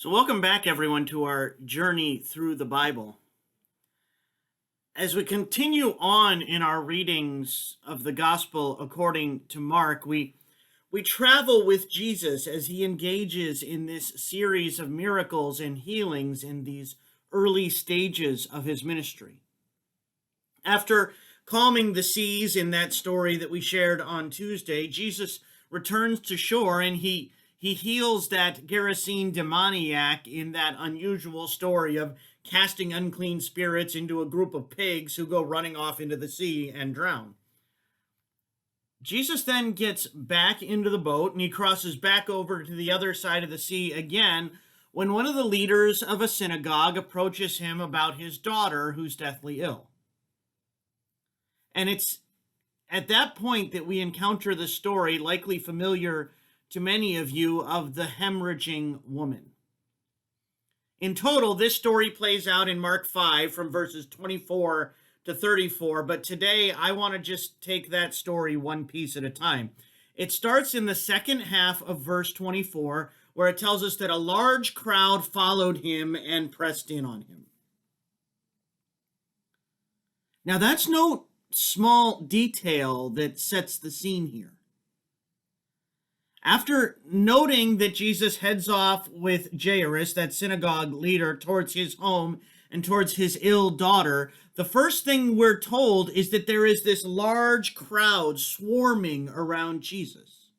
So, welcome back, everyone, to our journey through the Bible. As we continue on in our readings of the Gospel according to Mark, we travel with Jesus as he engages in this series of miracles and healings in these early stages of his ministry. After calming the seas in that story that we shared on Tuesday, Jesus returns to shore and he heals that Gerasene demoniac in that unusual story of casting unclean spirits into a group of pigs who go running off into the sea and drown. Jesus then gets back into the boat and he crosses back over to the other side of the sea again when one of the leaders of a synagogue approaches him about his daughter who's deathly ill. And it's at that point that we encounter the story, likely familiar to many of you, of the hemorrhaging woman. In total, this story plays out in Mark 5 from verses 24 to 34, but today I want to just take that story one piece at a time. It starts in the second half of verse 24, where it tells us that a large crowd followed him and pressed in on him. Now, that's no small detail that sets the scene here. After noting that Jesus heads off with Jairus, that synagogue leader, towards his home and towards his ill daughter, the first thing we're told is that there is this large crowd swarming around Jesus.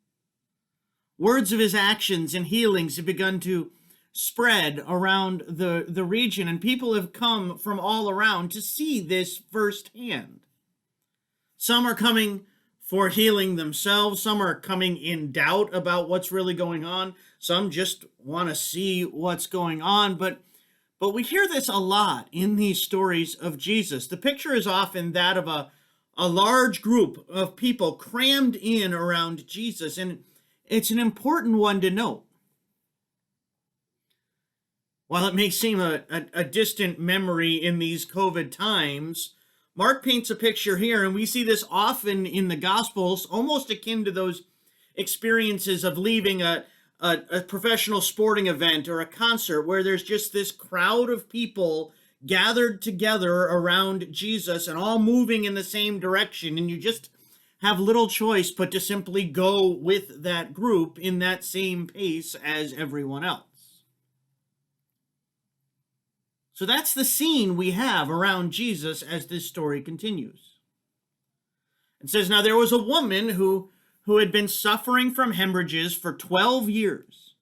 Words of his actions and healings have begun to spread around the region, and people have come from all around to see this firsthand. Some are coming for healing themselves. Some are coming in doubt about what's really going on. Some just want to see what's going on. But we hear this a lot in these stories of Jesus. The picture is often that of a large group of people crammed in around Jesus. And it's an important one to note. While it may seem a distant memory in these COVID times, Mark paints a picture here, and we see this often in the Gospels, almost akin to those experiences of leaving a professional sporting event or a concert where there's just this crowd of people gathered together around Jesus and all moving in the same direction, and you just have little choice but to simply go with that group in that same pace as everyone else. So that's the scene we have around Jesus as this story continues. It says, now there was a woman who had been suffering from hemorrhages for 12 years.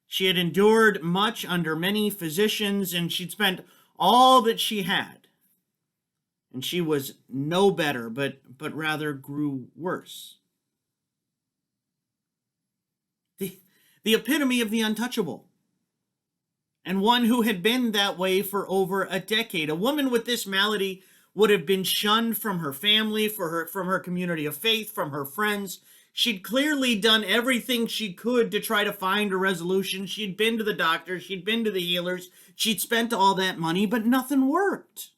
She had endured much under many physicians, and she'd spent all that she had. And she was no better, but rather grew worse. The epitome of the untouchable. And one who had been that way for over a decade. A woman with this malady would have been shunned from her family, from her community of faith, from her friends. She'd clearly done everything she could to try to find a resolution. She'd been to the doctors, she'd been to the healers, she'd spent all that money, but nothing worked.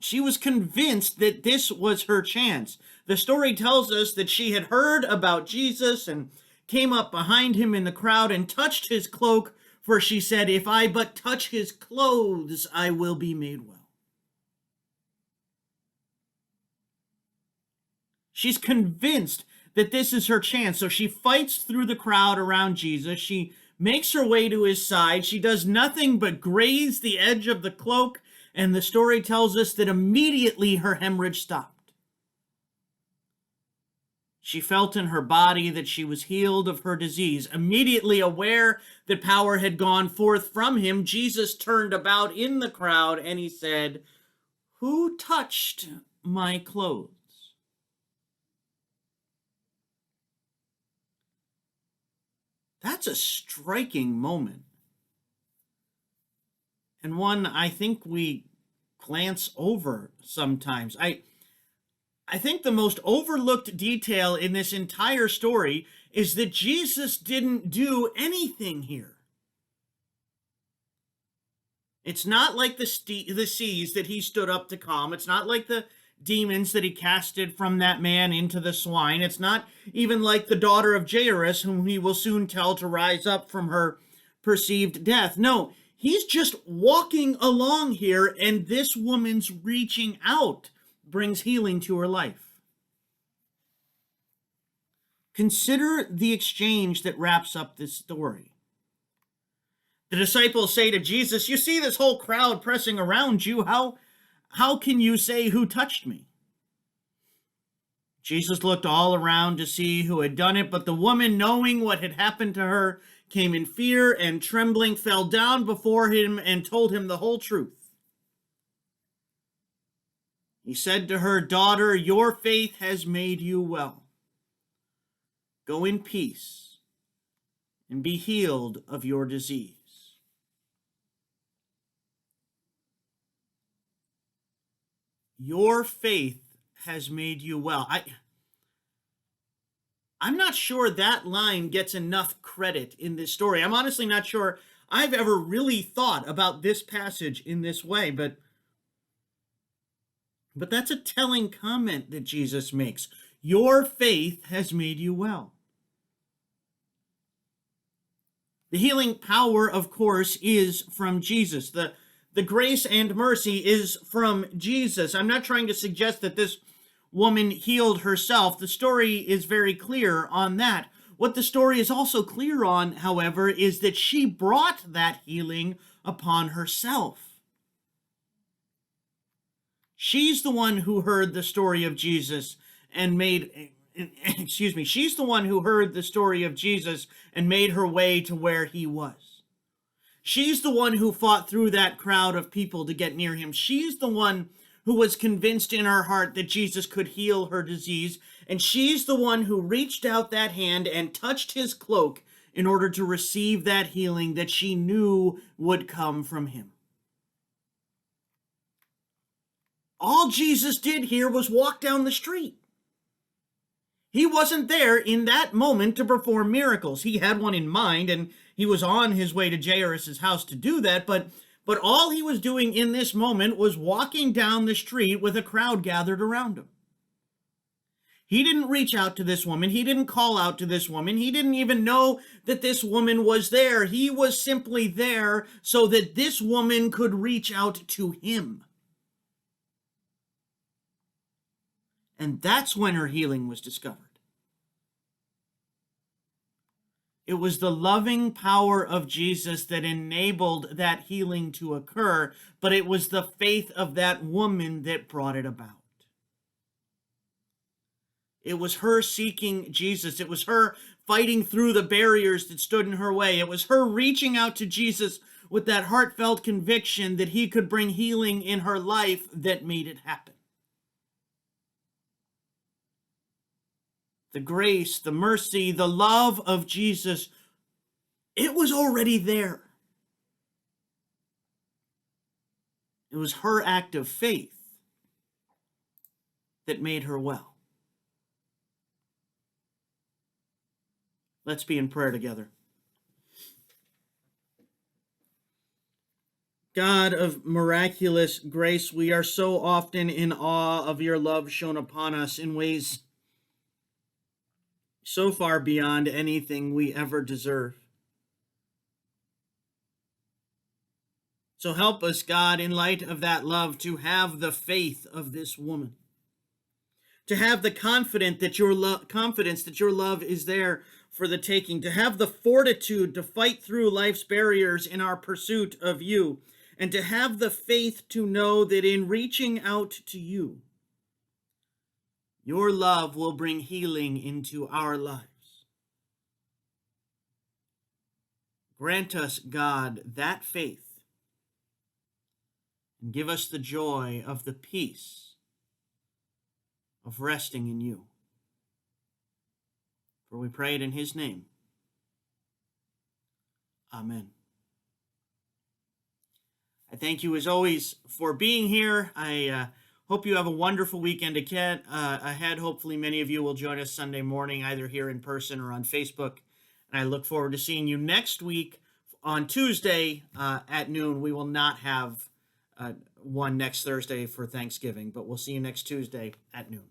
She was convinced that this was her chance. The story tells us that she had heard about Jesus and came up behind him in the crowd and touched his cloak, for she said, if I but touch his clothes, I will be made well. She's convinced that this is her chance, so she fights through the crowd around Jesus. She makes her way to his side. She does nothing but graze the edge of the cloak, and the story tells us that immediately her hemorrhage stopped. She felt in her body that she was healed of her disease. Immediately aware that power had gone forth from him, Jesus turned about in the crowd and he said, who touched my clothes? That's a striking moment. And one I think we glance over sometimes. I think the most overlooked detail in this entire story is that Jesus didn't do anything here. It's not like the seas that he stood up to calm. It's not like the demons that he casted from that man into the swine. It's not even like the daughter of Jairus, whom he will soon tell to rise up from her perceived death. No, he's just walking along here, and this woman's reaching out brings healing to her life. Consider the exchange that wraps up this story. The disciples say to Jesus, "You see this whole crowd pressing around you. How can you say who touched me?" Jesus looked all around to see who had done it, but the woman, knowing what had happened to her, came in fear and trembling, fell down before him, and told him the whole truth. He said to her, "Daughter, your faith has made you well. Go in peace and be healed of your disease." Your faith has made you well. I'm not sure that line gets enough credit in this story. I'm honestly not sure I've ever really thought about this passage in this way, but that's a telling comment that Jesus makes. Your faith has made you well. The healing power, of course, is from Jesus. The grace and mercy is from Jesus. I'm not trying to suggest that this woman healed herself. The story is very clear on that. What the story is also clear on, however, is that she brought that healing upon herself. She's the one who heard the story of Jesus and made she's the one who heard the story of Jesus and made her way to where he was. She's the one who fought through that crowd of people to get near him. She's the one who was convinced in her heart that Jesus could heal her disease, and she's the one who reached out that hand and touched his cloak in order to receive that healing that she knew would come from him. All Jesus did here was walk down the street. He wasn't there in that moment to perform miracles. He had one in mind, and he was on his way to Jairus' house to do that, but all he was doing in this moment was walking down the street with a crowd gathered around him. He didn't reach out to this woman. He didn't call out to this woman. He didn't even know that this woman was there. He was simply there so that this woman could reach out to him. And that's when her healing was discovered. It was the loving power of Jesus that enabled that healing to occur, but it was the faith of that woman that brought it about. It was her seeking Jesus. It was her fighting through the barriers that stood in her way. It was her reaching out to Jesus with that heartfelt conviction that he could bring healing in her life that made it happen. The grace, the mercy, the love of Jesus, it was already there. It was her act of faith that made her well. Let's be in prayer together. God of miraculous grace, we are so often in awe of your love shown upon us in ways so far beyond anything we ever deserve. So help us, God, in light of that love, to have the faith of this woman, to have the confidence that your love is there for the taking, to have the fortitude to fight through life's barriers in our pursuit of you, and to have the faith to know that in reaching out to you, your love will bring healing into our lives. Grant us, God, that faith, and give us the joy of the peace of resting in you. For we pray it in his name. Amen. I thank you as always for being here. I hope you have a wonderful weekend ahead. Hopefully many of you will join us Sunday morning, either here in person or on Facebook. And I look forward to seeing you next week on Tuesday at noon. We will not have one next Thursday for Thanksgiving. But we'll see you next Tuesday at noon.